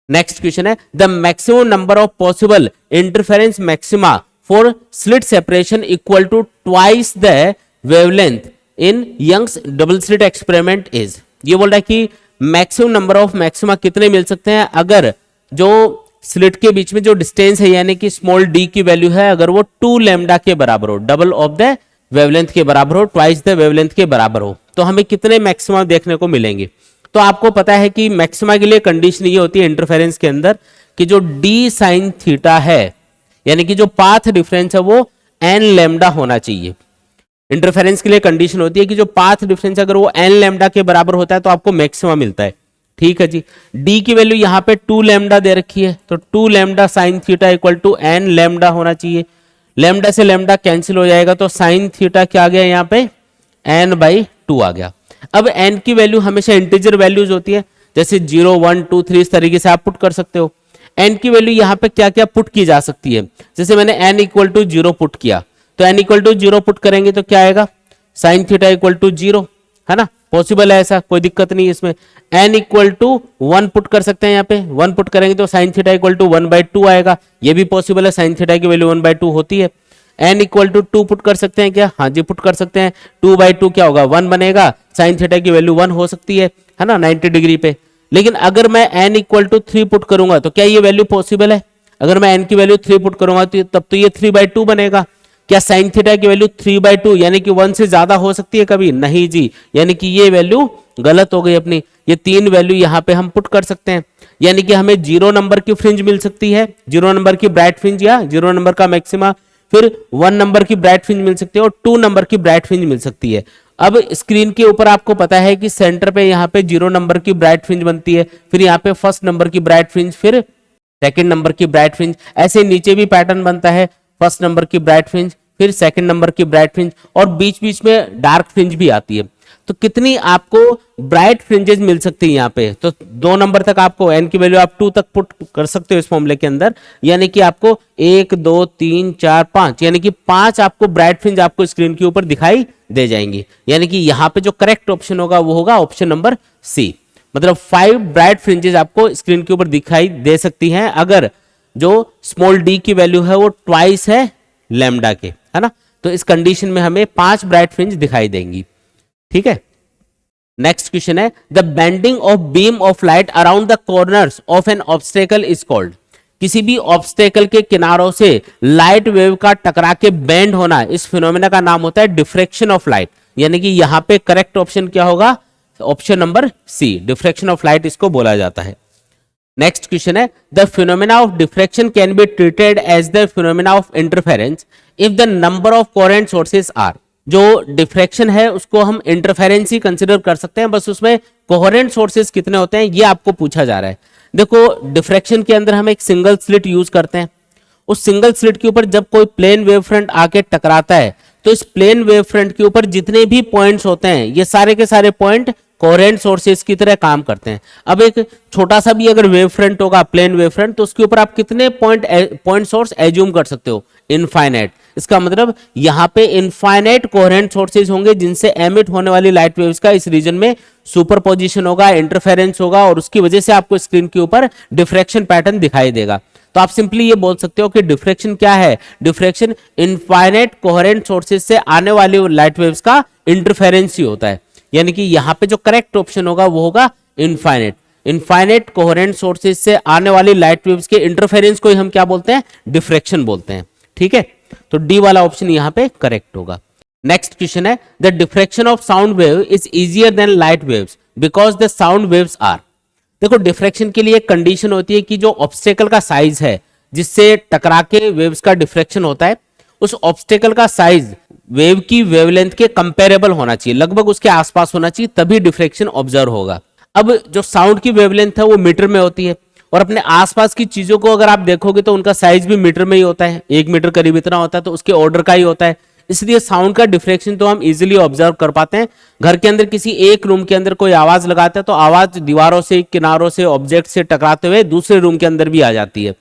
नेक्स्ट क्वेश्चन है the maximum number of possible interference maxima for slit separation equal to twice the wavelength in Young's double slit experiment is. ये बोल रहा है कि मैक्सिमम नंबर ऑफ मैक्सिमा कितने मिल सकते हैं अगर जो स्लिट के बीच में जो डिस्टेंस है यानी कि स्मॉल डी की वैल्यू है अगर वो 2 लैम्डा के बराबर हो, डबल ऑफ द वेवलेंथ के बराबर हो, ट्वाइस द वेवलेंथ के बराबर हो, तो हमें कितने मैक्सिमा देखने को मिलेंगे। तो आपको पता है कि मैक्सिमा के लिए कंडीशन ये होती है इंटरफेरेंस के अंदर कि जो d sin थीटा है यानी कि जो पाथ डिफरेंस है वो n लैम्डा होना चाहिए। इंटरफेरेंस के लिए कंडीशन होती है कि जो पाथ डिफरेंस अगर वो n लैम्डा के बराबर होता है तो आपको मैक्सिमा मिलता है। ठीक है जी, d की वैल्यू यहाँ पे 2 लैम्डा दे रखी है तो 2 lambda sin theta equal to n lambda होना चाहिए। लैम्डा से लैम्डा कैंसिल हो जाएगा तो sin थीटा क्या आ गया यहाँ पे n/2 आ गया। अब n की वैल्यू हमेशा इंटीजर वैल्यूज होती है, जैसे 0 1 2 3 इस तरीके से आप पुट कर सकते हो। n की वैल्यू यहाँ पे क्या क्या पुट की जा सकती है, जैसे मैंने n इक्वल टू 0 पुट किया तो n इक्वल टू 0 पुट करेंगे तो क्या आएगा, साइन थीटा इक्वल टू 0, है ना, पॉसिबल है ऐसा, कोई दिक्कत नहीं है इसमें। n इक्वल टू 1 पुट कर सकते हैं, यहाँ पे 1 पुट करेंगे तो साइन थीटा इक्वल टू 1/2 आएगा, ये भी पॉसिबल है, साइन थीटा की वैल्यू 1/2 होती है। n इक्वल टू 2 पुट कर सकते हैं क्या, हाँ जी पुट कर सकते हैं, 2/2 क्या होगा 1 बनेगा, साइन थीटा की वैल्यू 1 हो सकती है ना 90 डिग्री पे। लेकिन अगर मैं n इक्वल टू 3 पुट करूंगा तो क्या ये वैल्यू पॉसिबल है, अगर मैं n की वैल्यू 3 पुट करूंगा तो तब तो ये 3/2 बनेगा। क्या साइन थीटा की वैल्यू 3/2 यानी कि 1 से ज्यादा हो सकती है कभी, नहीं जी, यानी कि ये वैल्यू गलत हो गई अपनी। ये 3 वैल्यू यहाँ पे हम पुट कर सकते हैं, यानी कि हमें 0 नंबर की फ्रिंज मिल सकती है, 0 नंबर की ब्राइट फ्रिंज या 0 नंबर का मैक्सिमा, फिर 1 नंबर की ब्राइट फ्रिंज मिल सकती है और 2 नंबर की ब्राइट फ्रिंज मिल सकती है। अब स्क्रीन के ऊपर आपको पता है कि सेंटर पे यहाँ पे 0 नंबर की ब्राइट फ्रिंज बनती है, फिर यहाँ पे फर्स्ट नंबर की ब्राइट फ्रिंज, फिर सेकंड नंबर की ब्राइट फ्रिंज, ऐसे नीचे भी पैटर्न बनता है, फर्स्ट नंबर की ब्राइट फ्रिंज, फिर सेकंड नंबर की ब्राइट फ्रिंज और बीच बीच में डार्क फ्रिंज भी आती है। तो कितनी आपको ब्राइट फ्रिंजेस मिल सकती है यहाँ पे। तो 2 नंबर तक आपको n की वैल्यू आप 2 तक पुट कर सकते हो इस फॉर्मूले के अंदर, यानी कि आपको 1 2 3 4 5 यानी कि 5 आपको ब्राइट फ्रिंज आपको स्क्रीन के ऊपर दिखाई दे जाएंगी। यानी कि यहाँ पे जो करेक्ट ऑप्शन होगा वो होगा ऑप्शन नंबर सी, मतलब 5 ब्राइट फ्रिंजेस आपको स्क्रीन के ऊपर दिखाई दे सकती हैं अगर जो स्मॉल d की वैल्यू है वो ट्वाइस है लैम्डा के, है ना। तो इस कंडीशन में हमें 5 ब्राइट फ्रिंज दिखाई देंगी, ठीक है। नेक्स्ट क्वेश्चन है the bending of beam of light around the corners of N obstacle is called. किसी भी ऑब्स्टेकल के किनारों से लाइट वेव का टकरा के बेंड होना, इस फिनोमेना का नाम होता है डिफ्रैक्शन ऑफ लाइट। यानी कि यहां पे करेक्ट ऑप्शन क्या होगा, option number C, diffraction of light इसको बोला जाता है। नेक्स्ट क्वेश्चन है the phenomena of diffraction can be treated as the phenomena of interference if the number of coherent sources are. जो डिफ्रैक्शन है उसको हम इंटरफेरेंस ही कंसिडर कर सकते हैं, बस उसमें कोहेरेंट सोर्सेस कितने होते हैं ये आपको पूछा जा रहा है। देखो डिफ्रैक्शन के अंदर हम एक सिंगल स्लिट यूज करते हैं, उस सिंगल स्लिट के ऊपर जब कोई प्लेन वेव फ्रंट आके टकराता है तो इस प्लेन वेव फ्रंट के ऊपर जितने भी पॉइंट्स होते हैं ये सारे के सारे पॉइंट कोहेरेंट सोर्सेस की तरह काम करते हैं। अब एक छोटा सा भी अगर वेव फ्रंट होगा, प्लेन वेव फ्रंट, तो उसके ऊपर आप कितने पॉइंट सोर्स एज्यूम कर सकते हो, इनफाइनाइट। इसका मतलब यहाँ पे इनफाइनाइट कोहेरेंट सोर्सेज होंगे जिनसे एमिट होने वाली लाइट वेव्स का इस रीजन में सुपरपोजिशन होगा, इंटरफेरेंस होगा और उसकी वजह से आपको स्क्रीन के ऊपर डिफ्रैक्शन पैटर्न दिखाई देगा। तो आप सिंपली ये बोल सकते हो कि डिफ्रैक्शन क्या है, डिफ्रैक्शन इनफाइनाइट कोहेरेंट सोर्सेज से आने वाली लाइट वेव्स का इंटरफेरेंस ही होता है। यानी कि यहाँ पे जो करेक्ट ऑप्शन होगा वो होगा इनफाइनाइट। इनफाइनाइट कोहेरेंट सोर्सेज से आने वाली लाइट वेव्स के इंटरफेरेंस को ही हम क्या बोलते हैं, डिफ्रैक्शन बोलते हैं, ठीक है। तो डी वाला ऑप्शन यहाँ पे करेक्ट होगा। नेक्स्ट क्वेश्चन है the diffraction of sound wave is easier than light waves because the sound waves are. देखो डिफ्रैक्शन के लिए एक कंडीशन होती है कि जो ऑब्स्टेकल का साइज है जिससे टकरा के वेव्स का डिफ्रैक्शन होता है, उस ऑब्स्टेकल का साइज वेव की वेवलेंथ के कंपेरेबल होना चाहिए, लगभग उसके आसपास होना चाहिए, तभी डिफ्रैक्शन ऑब्जर्व होगा। अब जो साउंड की वेवलेंथ है वो मीटर में होती है और अपने आसपास की चीजों को अगर आप देखोगे तो उनका साइज भी मीटर में ही होता है, 1 मीटर करीब इतना होता है, तो उसके ऑर्डर का ही होता है। इसलिए साउंड का डिफ्रैक्शन तो हम इजीली ऑब्जर्व कर पाते हैं। घर के अंदर किसी एक रूम के अंदर कोई आवाज लगाता है तो आवाज दीवारों से, किनारों से, ऑब्जेक्ट से टकराते हुए दूसरे रूम के अंदर भी आ जाती है।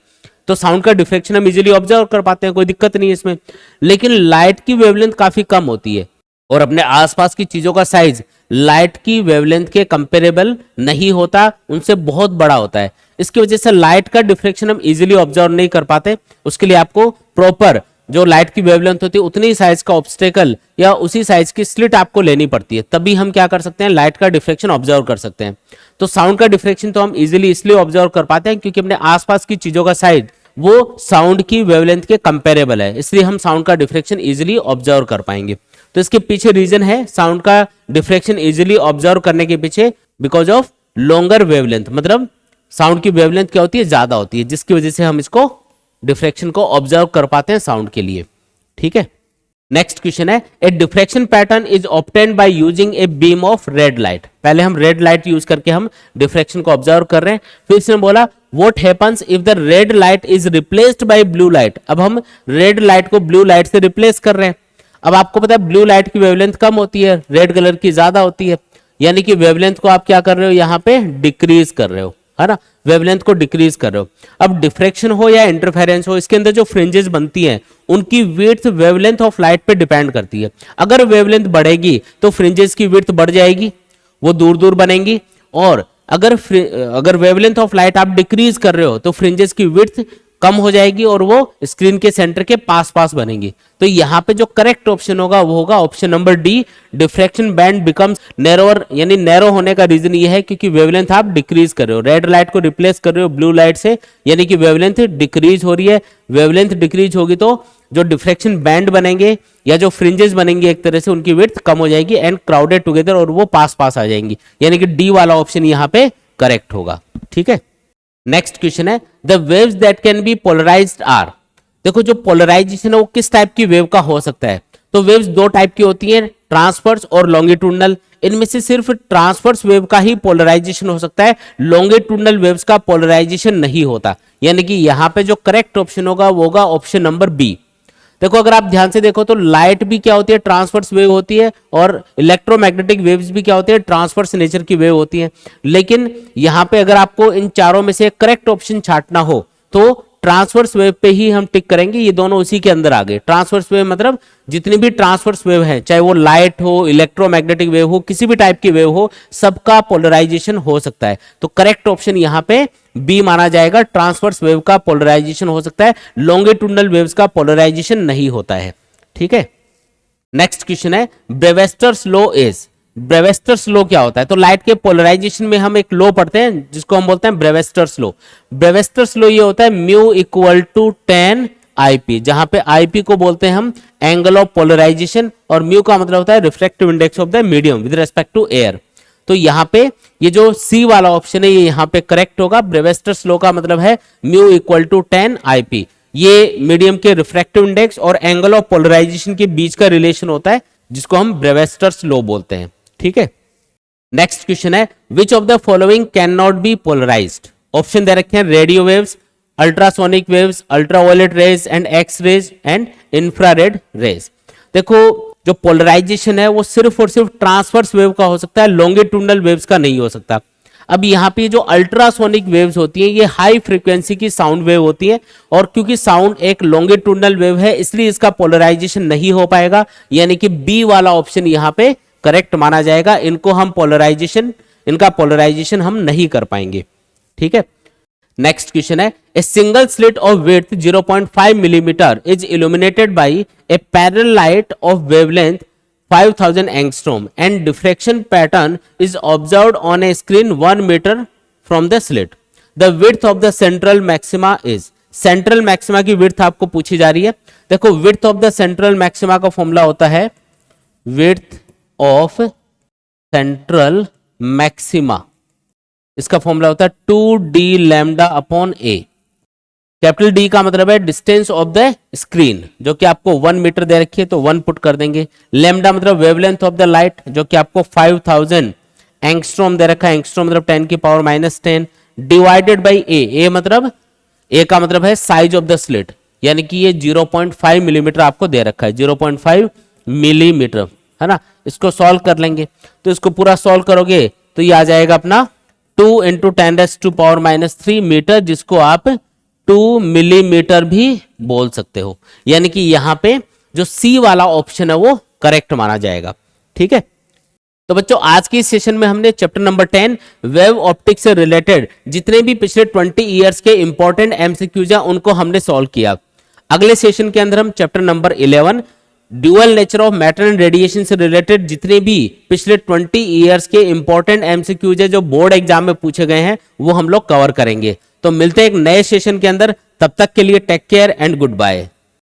तो साउंड का डिफ्रैक्शन हम इजीली ऑब्जर्व कर पाते हैं, कोई दिक्कत नहीं है इसमें। लेकिन लाइट की वेवलेंथ काफी कम होती है और अपने आसपास की चीजों का साइज लाइट की वेवलेंथ के कंपेरेबल नहीं होता, उनसे बहुत बड़ा होता है। इसकी वजह से लाइट का डिफ्रैक्शन हम इजीली ऑब्जर्व नहीं कर पाते। उसके लिए आपको प्रॉपर जो लाइट की वेवलेंथ होती है उतनी साइज का ऑब्स्टेकल या उसी साइज की स्लिट आपको लेनी पड़ती है, तभी हम क्या कर सकते हैं, लाइट का डिफ्रैक्शन ऑब्जर्व कर सकते हैं। तो साउंड का डिफ्रैक्शन तो हम इजीली इसलिए ऑब्जर्व कर पाते हैं क्योंकि अपने आसपास की चीजों का साइज वो साउंड की वेवलेंथ के कंपेरेबल है, इसलिए हम साउंड का डिफ्रैक्शन इजीली ऑब्जर्व कर पाएंगे। तो इसके पीछे रीजन है साउंड का डिफ्रैक्शन इजीली ऑब्जर्व करने के पीछे बिकॉज ऑफ लॉन्गर वेवलेंथ, मतलब साउंड की वेवलेंथ क्या होती है, ज्यादा होती है, जिसकी वजह से हम इसको डिफ्रैक्शन को ऑब्जर्व कर पाते हैं साउंड के लिए, ठीक है। नेक्स्ट क्वेश्चन है a diffraction pattern is obtained by using a beam of red light. पहले हम रेड लाइट यूज करके हम डिफ्रैक्शन को ऑब्जर्व कर रहे हैं, फिर इसने बोला what happens if the red light is replaced bye blue light. अब हम रेड लाइट को ब्लू लाइट से रिप्लेस कर रहे हैं। अब आपको पता है ब्लू लाइट की वेवलेंथ कम होती है, रेड कलर की ज्यादा होती है, यानी कि वेवलेंथ को आप क्या कर रहे हो, यहाँ पे डिक्रीज कर रहे हो, है ना, वेवलेंथ को डिक्रीज कर रहे हो। अब डिफ्रैक्शन हो या इंटरफेरेंस हो, इसके अंदर जो फ्रिंजेस बनती हैं उनकी विड्थ वेवलेंथ ऑफ लाइट पे डिपेंड करती है। अगर वेवलेंथ बढ़ेगी तो फ्रिंजेस की विड्थ बढ़ जाएगी, वो दूर दूर बनेंगी, और अगर वेवलेंथ ऑफ लाइट आप डिक्रीज कर रहे हो तो फ्रिंजेस की विड्थ कम हो जाएगी और वो स्क्रीन के सेंटर के पास पास बनेंगी। तो यहाँ पे जो करेक्ट ऑप्शन होगा वो होगा option number D, diffraction band becomes narrower. यानी नैरो होने का रीजन ये है क्योंकि वेवलेंथ आप डिक्रीज कर रहे हो, रेड लाइट को रिप्लेस कर रहे हो ब्लू लाइट से, यानी कि वेवलेंथ डिक्रीज हो रही है। वेवलेंथ डिक्रीज होगी तो जो डिफ्रैक्शन बैंड बनेंगे या जो फ्रिंजेस बनेंगे एक तरह से उनकी विड्थ कम हो जाएगी एंड क्राउडेड टुगेदर, और वो पास पास आ जाएंगी, यानी कि डी वाला ऑप्शन यहाँ पे करेक्ट होगा, ठीक है। नेक्स्ट क्वेश्चन है the waves that can be polarised are. देखो जो पोलराइजेशन है वो किस टाइप की वेव का हो सकता है, तो वेव्स 2 टाइप की होती हैं, ट्रांसवर्स और लॉन्गिट्यूडनल। इनमें से सिर्फ ट्रांसवर्स वेव का ही पोलराइजेशन हो सकता है, लॉन्गिट्यूडनल वेव्स का पोलराइजेशन नहीं होता। यानी कि यहाँ पे जो करेक्ट ऑप्शन होगा वो होगा ऑप्शन नंबर बी। देखो अगर आप ध्यान से देखो तो लाइट भी क्या होती है, ट्रांसवर्स वेव होती है, और इलेक्ट्रोमैग्नेटिक वेव्स भी क्या होती है, ट्रांसवर्स नेचर की वेव होती है। लेकिन यहां पे अगर आपको इन चारों में से करेक्ट ऑप्शन छांटना हो तो ट्रांसवर्स वेव पे ही हम टिक करेंगे, ये दोनों उसी के अंदर आ गए। ट्रांसवर्स वेव मतलब जितनी भी ट्रांसवर्स वेव है, चाहे वो लाइट हो, इलेक्ट्रोमैग्नेटिक वेव हो, किसी भी टाइप की वेव हो, सबका पोलराइजेशन हो सकता है। तो करेक्ट ऑप्शन यहां पे बी माना जाएगा, ट्रांसवर्स वेव का पोलराइजेशन हो सकता है, लॉन्गिट्यूडनल वेव्स का पोलराइजेशन नहीं होता है। ठीक है, नेक्स्ट क्वेश्चन है ब्रेवेस्टर्स लॉ इज, ब्रेवेस्टर्स लॉ क्या होता है? तो लाइट के पोलराइजेशन में हम एक लॉ पढ़ते हैं जिसको हम बोलते हैं ब्रेवेस्टर्स लॉ। ब्रेवेस्टर्स लॉ ये होता है म्यू इक्वल टू 10 आईपी, जहां पे आईपी को बोलते हैं हम एंगल ऑफ पोलराइजेशन, और म्यू का मतलब होता है refractive index of the medium with respect to air. तो यहां पे ये जो सी वाला ऑप्शन है ये यहां पे करेक्ट होगा। ब्रेवेस्टर्स लॉ का मतलब है म्यू इक्वल टू 10 आईपी, ये मीडियम के रिफ्रैक्टिव इंडेक्स और एंगल ऑफ पोलराइजेशन के बीच का रिलेशन होता है जिसको हम ब्रेवेस्टर्स लॉ बोलते हैं। ठीक है, नेक्स्ट क्वेश्चन है which of the following can not be polarized. Option दे रखे हैं radio waves, ultrasonic waves, ultraviolet rays and X rays and infrared rays. देखो जो पोलराइजेशन है वो सिर्फ और सिर्फ ट्रांसवर्स वेव का हो सकता है, लॉन्गिट्यूडनल वेव्स का नहीं हो सकता। अब यहाँ पे जो अल्ट्रासोनिक वेव्स होती हैं ये हाई फ्रीक्वेंसी की साउंड वेव होती है, और क्योंकि साउंड एक लॉन्गिट्यूडनल वेव है इसलिए इसका पोलराइजेशन नहीं हो पाएगा, यानी कि बी वाला ऑप्शन यहाँ पे करेक्ट माना जाएगा। इनको हम पोलराइजेशन, इनका पोलराइजेशन हम नहीं कर पाएंगे। ठीक है, नेक्स्ट क्वेश्चन है a single slit of width 0.5 millimetre is illuminated by a parallel light of wavelength 5000 angstrom and diffraction pattern is observed on a screen 1 metre from the slit. The width of the central maxima is, central maxima की विड्थ आपको पूछी जा रही है। देखो width of the central maxima का फॉर्मूला होता है विड्थ ऑफ सेंट्रल मैक्सिमा, इसका फॉर्मूला होता है 2d लैम्डा अपॉन ए। कैपिटल डी का मतलब है डिस्टेंस ऑफ द स्क्रीन, जो कि आपको 1 मीटर दे रखी है तो 1 पुट कर देंगे। लैम्डा मतलब वेवलेंथ ऑफ द लाइट, जो कि आपको 5000 एंगस्ट्रॉम दे रखा है, एंगस्ट्रॉम मतलब 10 की पावर -10, डिवाइडेड बाई ए मतलब ए का मतलब है साइज ऑफ द स्लिट, यानी कि ये 0.5 मिलीमीटर आपको दे रखा है, 0.5 मिलीमीटर है ना। इसको सॉल्व कर लेंगे, तो इसको पूरा सॉल्व करोगे तो ये आ जाएगा अपना 2 × 10⁻³ मीटर, जिसको आप 2 मिलीमीटर भी बोल सकते हो। यानी कि यहां पे जो सी वाला ऑप्शन है वो करेक्ट माना जाएगा। ठीक है, तो बच्चों आज की सेशन में हमने चैप्टर नंबर 10 वेव ऑप्टिक्स से रिलेटेड जितने भी पिछले 20 ईयर्स के इंपॉर्टेंट एमसीक्यूज हैं उनको हमने सॉल्व किया। अगले सेशन के अंदर हम chapter number 11 dual nature of matter and radiation से रिलेटेड जितने भी पिछले 20 ईयर्स के इंपॉर्टेंट एमसीक्यूज है जो बोर्ड एग्जाम में पूछे गए हैं वो हम लोग कवर करेंगे। तो मिलते हैं एक नए सेशन के अंदर, तब तक के लिए take care and good bye.